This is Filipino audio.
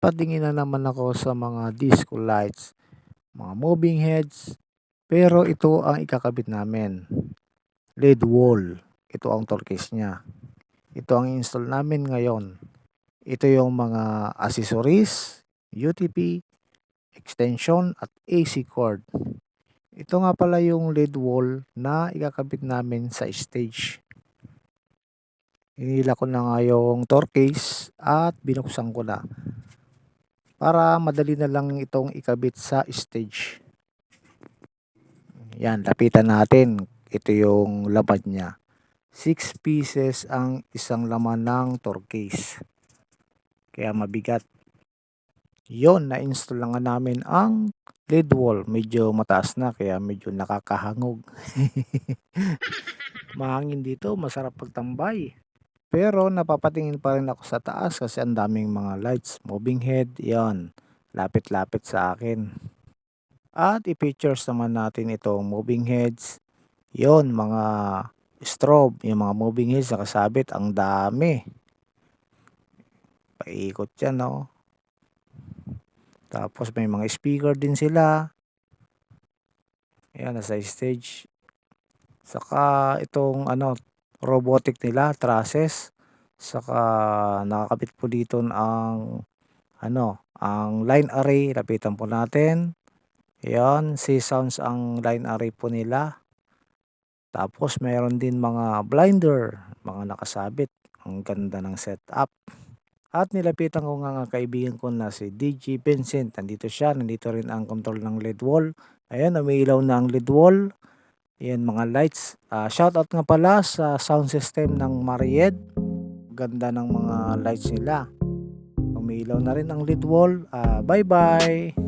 napatingin na naman ako sa mga disco lights, mga moving heads, pero ito ang ikakabit namin. LED wall. Ito ang turquoise niya. Ito ang install namin ngayon. Ito yung mga accessories, UTP, extension at AC cord. Ito nga pala yung LED wall na ikakabit namin sa stage. Hinila ko na nga yung turquoise at binuksan ko na para madali na lang itong ikabit sa stage. Yan, lapitan natin. Ito yung laman niya. 6 pieces ang isang laman ng turquoise. Kaya mabigat. Yon, na-install lang namin ang LED wall. Medyo mataas na kaya medyo nakakahangog. Mahangin dito, masarap pagtambay. Pero napapatingin pa rin ako sa taas kasi ang daming mga lights. Moving head, yon. Lapit-lapit sa akin. At i-features naman natin itong moving heads. Yon, mga strobe, yung mga moving heads nakasabit, ang dami. Paikot yan, no? Tapos may mga speaker din sila. Ayan, nasa stage. Saka itong robotic nila, trusses. Saka nakakabit po dito ang line array. Lapitan po natin. Ayan, C-sounds ang line array po nila. Tapos mayroon din mga blinder, mga nakasabit. Ang ganda ng setup. At nilapitan ko nga ang kaibigan ko na si DJ Vincent. Nandito siya, nandito rin ang control ng LED wall. Ayan, umiilaw na ang LED wall. Ayan, mga lights. Shoutout nga pala sa sound system ng Maried. Ganda ng mga lights nila. Umiilaw na rin ang LED wall. Bye bye!